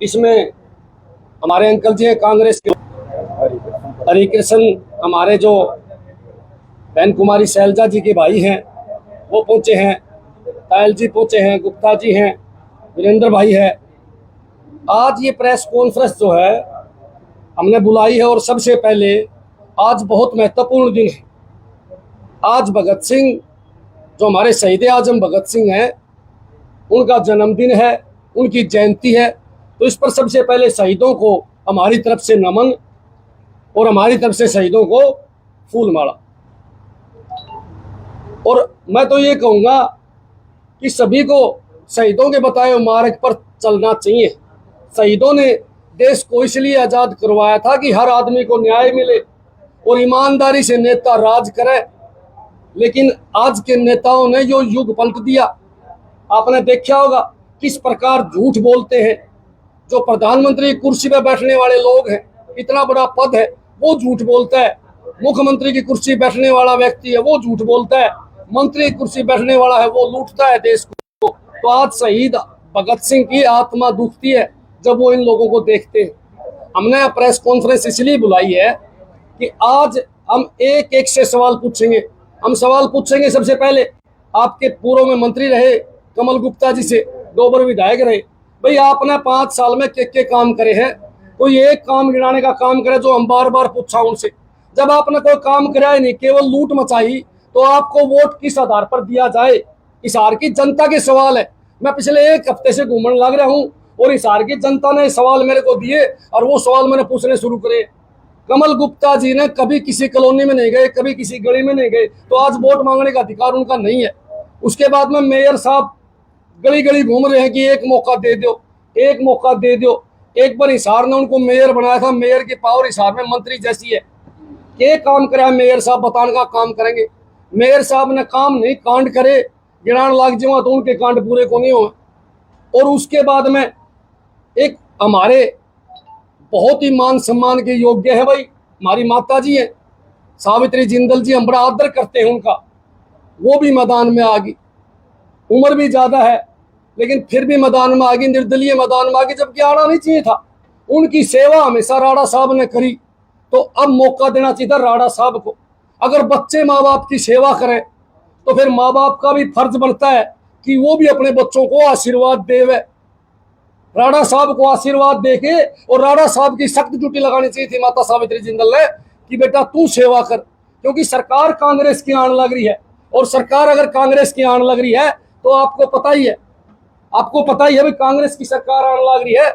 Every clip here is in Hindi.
इसमें हमारे अंकल जी हैं कांग्रेस के, हरिकृष्ण, हमारे जो बहन कुमारी शैलजा जी के भाई हैं वो पहुंचे हैं, पायल जी पहुंचे हैं, गुप्ता जी हैं, वीरेंद्र भाई है। आज ये प्रेस कॉन्फ्रेंस जो है हमने बुलाई है, और सबसे पहले आज बहुत महत्वपूर्ण दिन है। आज भगत सिंह, जो हमारे शहीद आजम भगत सिंह हैं, उनका जन्मदिन है, उनकी जयंती है। तो इस पर सबसे पहले शहीदों को हमारी तरफ से नमन और हमारी तरफ से शहीदों को फूल माला। और मैं तो ये कहूँगा कि सभी को शहीदों के बताए मार्ग पर चलना चाहिए। शहीदों ने देश को इसलिए आज़ाद करवाया था कि हर आदमी को न्याय मिले और ईमानदारी से नेता राज करे। लेकिन आज के नेताओं ने जो युग पलट दिया, आपने देखा होगा किस प्रकार झूठ बोलते हैं। जो प्रधानमंत्री की कुर्सी पर बैठने वाले लोग हैं, इतना बड़ा पद है, वो झूठ बोलता है। मुख्यमंत्री की कुर्सी बैठने वाला व्यक्ति है, वो झूठ बोलता है। मंत्री की कुर्सी बैठने वाला है, वो लूटता है देश को। तो आज शहीद भगत सिंह की आत्मा दुखती है जब वो इन लोगों को देखते हैं। हमने प्रेस कॉन्फ्रेंस इसलिए बुलाई है कि आज हम एक एक से सवाल पूछेंगे। हम सवाल पूछेंगे सबसे पहले आपके पूर्व में मंत्री रहे कमल गुप्ता जी से, 2 बार विधायक रहे। भाई आपने 5 साल में क्या काम करे हैं? कोई एक काम गिनाने का काम करे जो हम बार बार पूछा उनसे। जब आपने कोई काम कराया नहीं, केवल लूट मचाई, तो आपको वोट किस आधार पर दिया जाए? हिसार की जनता के सवाल है। मैं पिछले 1 हफ्ते से घूमने लग रहा हूँ और हिसार की जनता ने सवाल मेरे को दिए और वो सवाल मैंने पूछने शुरू करे। कमल गुप्ता जी ने कभी किसी कॉलोनी में नहीं गए, कभी किसी गली में नहीं गए, तो आज वोट मांगने का अधिकार उनका नहीं है। उसके बाद में मेयर साहब गली गली घूम रहे हैं कि एक मौका दे दो, एक मौका दे दो। एक बार हिसार ने उनको मेयर बनाया था, मेयर की पावर हिसार में मंत्री जैसी है। ये काम करा मेयर साहब बताने का काम करेंगे। मेयर साहब ने काम नहीं, कांड करे, गिरान लाग जाओ तो उनके कांड पूरे को नहीं हो। और उसके बाद में एक हमारे बहुत ही मान सम्मान के योग्य है भाई, हमारी माता जी है सावित्री जिंदल जी, हम बड़ा आदर करते हैं उनका। वो भी मैदान में आ गई, उम्र भी ज्यादा है लेकिन फिर भी मैदान में आ गई, निर्दलीय मैदान में आ गई, जबकि आना नहीं चाहिए था। उनकी सेवा हमेशा राणा साहब ने करी, तो अब मौका देना चाहिए था राणा साहब को। अगर बच्चे माँ बाप की सेवा करें तो फिर माँ बाप का भी फर्ज बनता है कि वो भी अपने बच्चों को आशीर्वाद देवे। राणा साहब को आशीर्वाद देके और राणा साहब की सख्त ड्यूटी लगानी चाहिए थी माता सावित्री जिंदल ने कि बेटा तू सेवा कर, क्योंकि सरकार कांग्रेस की आने लग रही है। और सरकार अगर कांग्रेस की आने लग रही है तो आपको पता ही है, आपको पता ही है भी कांग्रेस की सरकार आने लग रही है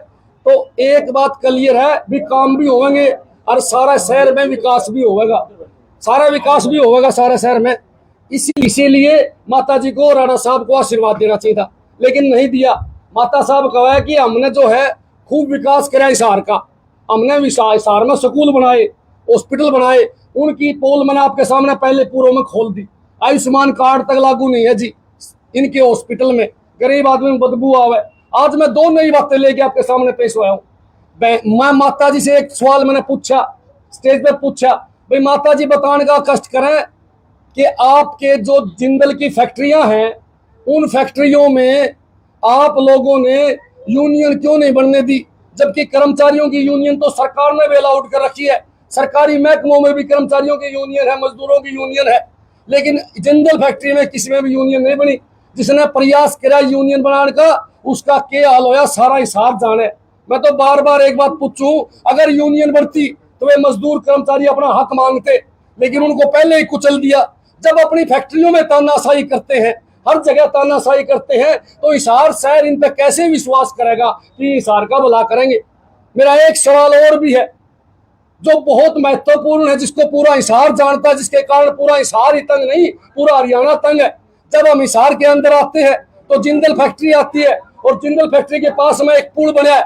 तो एक बात क्लियर है भी काम भी होंगे और सारा शहर में विकास भी होगा, सारा विकास भी होगा सारे शहर में। इसीलिए माता जी को राणा साहब को आशीर्वाद देना चाहिए था, लेकिन नहीं दिया। माता साहब कहा है कि हमने जो है खूब विकास करा हिसार का, हमने हिसार में स्कूल बनाए, हॉस्पिटल बनाए। उनकी पोल मैंने आपके सामने पहले पूर्व में खोल दी। आयुष्मान कार्ड तक लागू नहीं है जी इनके हॉस्पिटल में, गरीब आदमी में बदबू आवे। आज मैं 2 नई बातें लेके आपके सामने पेश हुआ हूँ। मैं माता जी से एक सवाल मैंने पूछा, स्टेज पे पूछा, भाई माता जी बताने का कष्ट करें कि आपके जो जिंदल की फैक्ट्रियां हैं, उन फैक्ट्रियों में आप लोगों ने यूनियन क्यों नहीं बनने दी? जबकि कर्मचारियों की यूनियन तो सरकार ने बेल आउट कर रखी है। सरकारी महकमों में भी कर्मचारियों की यूनियन है, मजदूरों की यूनियन है, लेकिन जिंदल फैक्ट्री में किसी में भी यूनियन नहीं बनी। जिसने प्रयास किया यूनियन बनाने का, उसका क्या हाल होया सारा हिसाब जाने। मैं तो बार बार एक बात पूछूं, अगर यूनियन बढ़ती तो वे मजदूर कर्मचारी अपना हक मांगते, लेकिन उनको पहले ही कुचल दिया। जब अपनी फैक्ट्रियों में तानाशाही करते हैं, हर जगह तानाशाही करते हैं, तो हिसार शहर इन पर कैसे विश्वास करेगा कि हिसार का भला करेंगे? मेरा एक सवाल और भी है जो बहुत महत्वपूर्ण है, जिसको पूरा हिसार जानता है, जिसके कारण पूरा हिसार ही तंग नहीं, पूरा हरियाणा तंग है। जब हम हिसार के अंदर आते हैं तो जिंदल फैक्ट्री आती है, और जिंदल फैक्ट्री के पास में एक पुल बना है,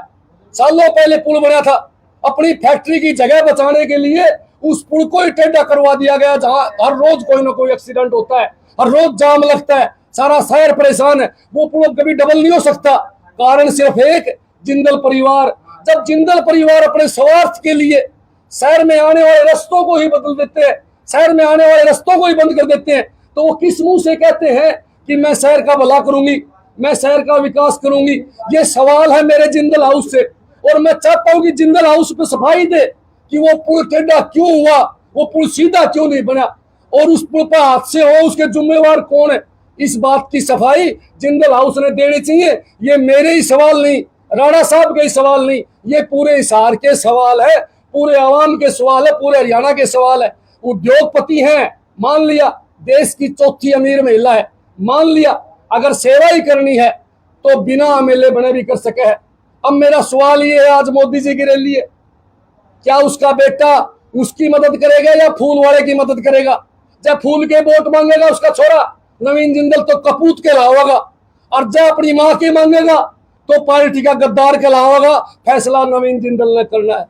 सालों पहले पुल बना था। अपनी फैक्ट्री की जगह बचाने के लिए उस पुल को ही टेढ़ा करवा दिया गया, जहां हर रोज कोई ना कोई एक्सीडेंट होता है, हर रोज जाम लगता है, सारा शहर परेशान है। वो पुल कभी डबल नहीं हो सकता, कारण सिर्फ एक, जिंदल परिवार। जब जिंदल परिवार अपने स्वार्थ के लिए शहर में आने वाले रास्तों को ही बदल देते हैं, शहर में आने वाले रास्तों को ही बंद कर देते हैं, तो वो किस मुंह से कहते हैं कि मैं शहर का भला करूंगी, मैं शहर का विकास करूंगी? ये सवाल है मेरे जिंदल हाउस से। और मैं चाहता हूं कि जिंदल हाउस पे सफाई दे कि वो पुल टेढ़ा क्यों हुआ, वो पुल सीधा क्यों नहीं बना, और उस पुल पर हादसे हो उसके जिम्मेवार कौन है। इस बात की सफाई जिंदल हाउस ने देनी चाहिए। ये मेरे ही सवाल नहीं, राणा साहब के ही सवाल नहीं, ये पूरे हिसार के सवाल है, पूरे आवाम के सवाल है, पूरे हरियाणा के सवाल है। उद्योगपति हैं, मान लिया, देश की चौथी अमीर महिला है, मान लिया, अगर सेवा ही करनी है तो बिना एमएलए बने भी कर सके है। अब मेरा सवाल ये है, आज मोदी जी की रैली है, क्या उसका बेटा उसकी मदद करेगा या फूल वाले की मदद करेगा। जब फूल के वोट मांगेगा उसका छोरा नवीन जिंदल तो कपूत के लाओगा, और जब अपनी मां के मांगेगा तो पार्टी का गद्दार कहलाओगा। फैसला नवीन जिंदल ने करना है।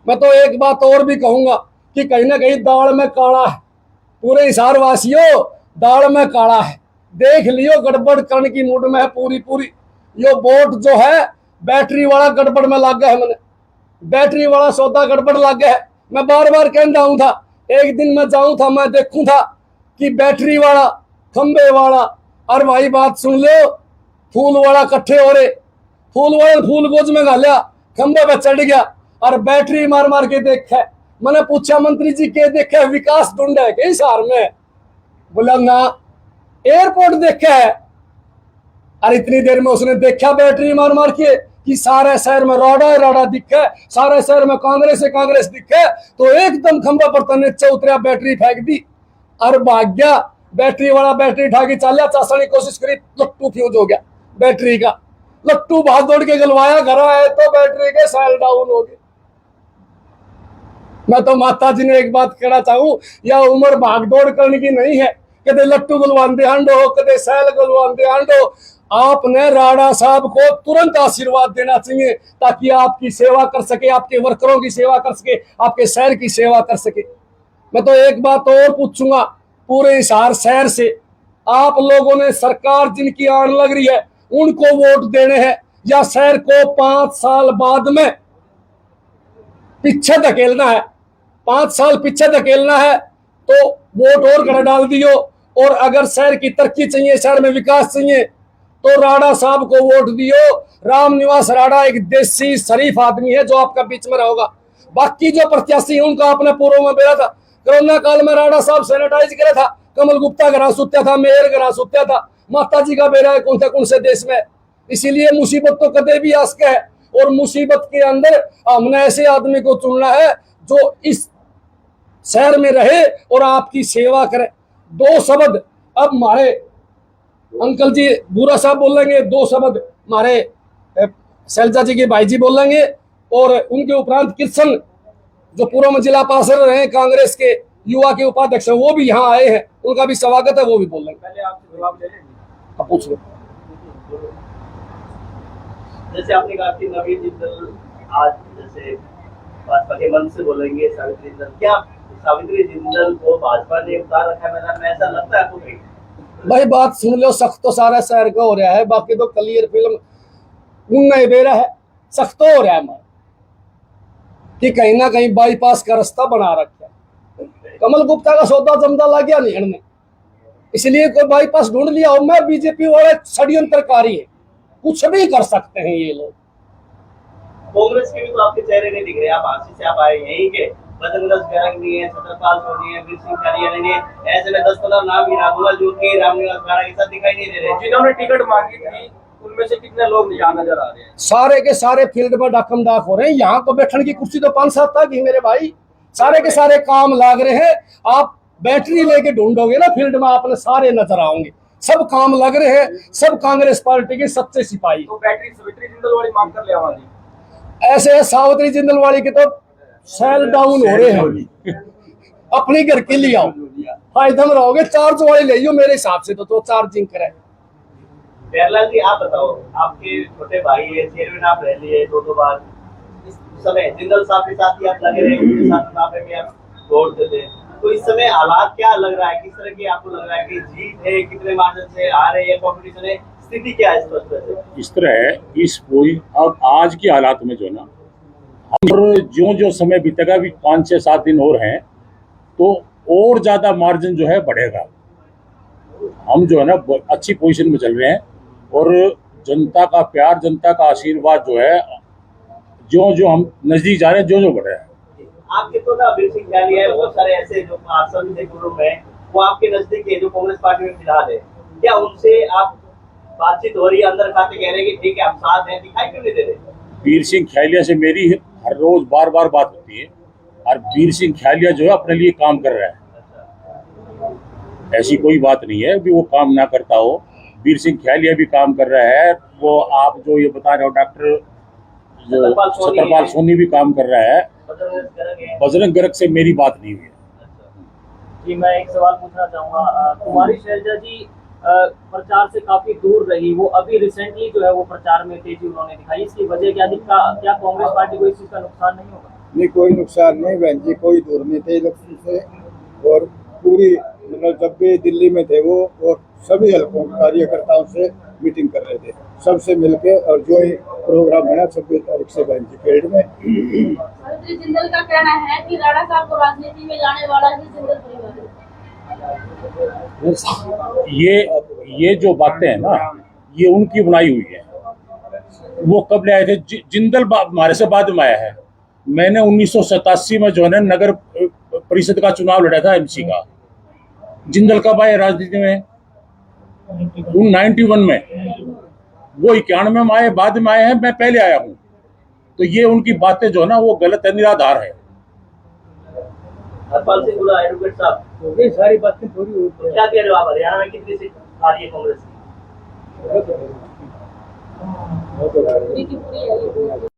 मैं तो एक बात और भी कहूंगा कि कहीं ना कहीं दाल में काला है, पूरे हिसार वासियों दाल में काला है, देख लियो गड़बड़ करने की मूड में है पूरी पूरी। यो वोट जो है बैटरी वाला गड़बड़ में लग गया है, मैंने बैटरी वाला सौदा गड़बड़ लग गया है। मैं बार बार कह रहा हूं था, एक दिन मैं जाऊं था, मैं देखूं था कि बैटरी वाला खंबे वाला, और भाई बात सुन लो, फूल वाला इकट्ठे हो रहे, फूल वाले फूल गोज में घालिया, खंबे पे चढ़ गया और बैटरी मार मार के देखा। मैंने पूछा मंत्री जी के देखा, विकास ढूंढा है कई सार में, बोला ना एयरपोर्ट देखा है। और इतनी देर में उसने देखा बैटरी मार मार के कि सारे शहर में राडा राडा दिखे, सारे शहर में कांग्रेस कांग्रेस दिखे, तो एकदम खंबा पर नीचे उतरा, बैटरी फेंक दी और भाग गया। बैटरी वाला बैटरी उठा के चलिया, चासने की कोशिश करी, लट्टू फ्यूज हो गया बैटरी का, लट्टू भाग दौड़ के गलवाया, घर आए तो बैटरी के सेल डाउन हो गए। मैं तो माता जी ने एक बात कहना चाहूं, यह उम्र भाग दौड़ करने की नहीं है, कदे लट्टू गलवाते हांडो, कदे सेल गलवाते हांडो। आपने राणा साहब को तुरंत आशीर्वाद देना चाहिए ताकि आपकी सेवा कर सके, आपके वर्करों की सेवा कर सके, आपके शहर की सेवा कर सके। मैं तो एक बात और पूछूंगा पूरे हिसार शहर से, आप लोगों ने सरकार जिनकी आन लग रही है उनको वोट देने हैं या शहर को 5 साल बाद में पीछे धकेलना है। 5 साल पीछे धकेलना है तो वोट और कर डाल दियो, और अगर शहर की तरक्की चाहिए, शहर में विकास चाहिए तो राणा साहब को वोट दियो। राम निवास राणा एक देसी शरीफ आदमी है जो आपका बीच में रहेगा। बाकी जो प्रत्याशी है उनका आपने पूर्व में बेरा था, कोरोना काल में राणा साहब सैनिटाइज करे था, कमल गुप्ता घरा सुत्या था, मेयर घरा सुत्या था, माता जी का बेरा है कौन से देश में। इसीलिए मुसीबत तो कदे भी आ सके है, और मुसीबत के अंदर हमने ऐसे आदमी को चुनना है जो इस शहर में रहे और आपकी सेवा करे। 2 शब्द अब हमारे अंकल जी बूरा साहब बोलेंगे, 2 शब्द हमारे शैलजा जी के भाई जी बोलेंगे, और उनके उपरांत कृष्ण जो पूर्व में जिला पार्षद रहे कांग्रेस के युवा के उपाध्यक्ष है, वो भी यहाँ आए हैं, उनका भी स्वागत है, वो भी बोलेंगे। पहले आपसे जवाब ले लेंगे, पूछ लो। जैसे आपने कहा कि नवीन जिंदल आज जैसे भाजपा के मन से बोलेंगे सावित्री जिंदल, क्या सावित्री जिंदल को भाजपा ने उतार रखा है मैदान में, ऐसा लगता है आपको? भाई बात सुन लो, सख्त तो सारा शहर का हो रहा है, बाकी तो क्लियर फिल्म नहीं दे रहा है, सख्त तो हो रहा है कि कहीं ना कहीं बाईपास का रास्ता बना रखा है। कमल गुप्ता का सौदा जमदा ला गया नहीं ने, इसलिए कोई बाईपास ढूंढ लिया। और मैं बीजेपी वाले षड्यंत्रकारी है, कुछ भी कर सकते हैं ये लोग। कांग्रेस के भी तो आपके चेहरे नहीं दिख रहे, आप आरसी से आप आए यहीं के, बदंगरस गैरंग नहीं है, छत्रपाल सोनी है, वीर सिंह कालिया नहीं है, ऐसे में 10-15 नाम ही रामूला जो कि रामनिवास खाड़ा के साथ दिखाई नहीं दे रहे। जिन्होंने टिकट मांगी थी उनमें से कितने लोग यहाँ नजर आ रहे हैं? सारे के सारे फील्ड में डाकम डाक हो रहे हैं। यहाँ को बैठने की कुर्सी तो 5-7 तक ही मेरे भाई, सारे के सारे काम लाग रहे हैं। आप बैटरी लेके ढूंढोगे ना फील्ड में, आपने सारे नजर आओगे, सब काम लग रहे हैं, सब कांग्रेस पार्टी के सच्चे सिपाही। तो बैटरी सावित्री जिंदल वाली मांग कर ले आवाज़ ऐसे सावित्री जिंदल वाली के तो सेल डाउन हो रहे हैं, अपनी घर के लिए आओ, फायदा में रहोगे। चार्ज वाली ले लो मेरे हिसाब से तो चार्जिंग करे। प्यारलाल जी आप बताओ, आपके छोटे भाई है, चेयरमैन आप रह लिए 2 बार, इस समय जिंदल साहब के साथ ही आप लगे रहे, उनके साथ मुनाफे में आप वोट देते, तो इस समय हालात क्या लग रहा है, किस तरह की आपको लग रहा है कि जीत है, कितने मार्जिन से आ रहे हैं, कॉम्पिटिशन है, स्थिति क्या है? इस तरह है, इस कोई अब आज की हालात में जो ना हम जो समय बीतेगा, भी 5-6-7 दिन और हैं, तो और ज्यादा मार्जिन जो है बढ़ेगा। हम जो है ना अच्छी पोजीशन में चल रहे हैं, और जनता का प्यार, जनता का आशीर्वाद जो है जो जो हम नजदीक जा रहे हैं, जो बढ़ रहा है। आपके तो ना वीर सिंह ख्याली है, बहुत सारे ऐसे जो पार्षद थे पूर्व में, वो आपके नजदीक है, जो कांग्रेस पार्टी में फिलहाल है, क्या उनसे आप बातचीत हो रही है, अंदर खाते कह रहे हैं कि ठीक है हम साथ हैं, दिखाई क्यों नहीं दे रहे? वीर सिंह खैलिया से मेरी हर रोज बार बार बात होती है, और वीर सिंह खैलिया जो है अपने लिए काम कर रहा है। ऐसी कोई बात नहीं है कि वो काम ना करता हो। वीर सिंह खैलिया भी काम कर रहा है। वो आप जो ये बता रहे हो डॉक्टर जो सतरपाल सोनी भी काम कर रहा है। बजरंग गर्ग से मेरी बात नहीं हुई है। जी मैं एक सवाल पूछना चाहूंगा, कुमारी शैलजा जी प्रचार से काफी दूर रही, वो अभी रिसेंटली जो है वो प्रचार में तेजी उन्होंने दिखाई, इसकी वजह क्या क्या कांग्रेस पार्टी को इस चीज का नुकसान नहीं होगा? नहीं, कोई नुकसान नहीं बहन जी, कोई दूर नहीं थे इलेक्शन से। और पूरी मतलब जब भी दिल्ली में थे वो, और सभी हल्कों कार्यकर्ताओं से मीटिंग कर रहे थे, सबसे मिलके, और जो ही प्रोग्राम बना 26 तारीख से बहन जी फील्ड में। श्री जिंदल का कहना है कि राणा साहब को राजनीति में लाने वाला ही जिंदल परिवार है। ये जो बातें हैं ना, ये उनकी बनाई हुई है। वो कब ले आए थे? जिंदल हमारे से बाद में आया है। मैंने 1987 में जो है ना नगर परिषद का चुनाव लड़ा था एमसी का। जिंदल कब आए राजनीति में? 91 में। वो 91 में आए, बाद में आए हैं, मैं पहले आया हूँ। तो ये उनकी बातें जो है ना वो गलत है, निराधार है। हरपाल सिंह गुला एडवोकेट साहब, हो गई सारी बातें थोड़ी होती है। क्या कह रहे हो आप? हरियाणा में कितनी सीट आ रही है कांग्रेस की? पूरी की पूरी है ये।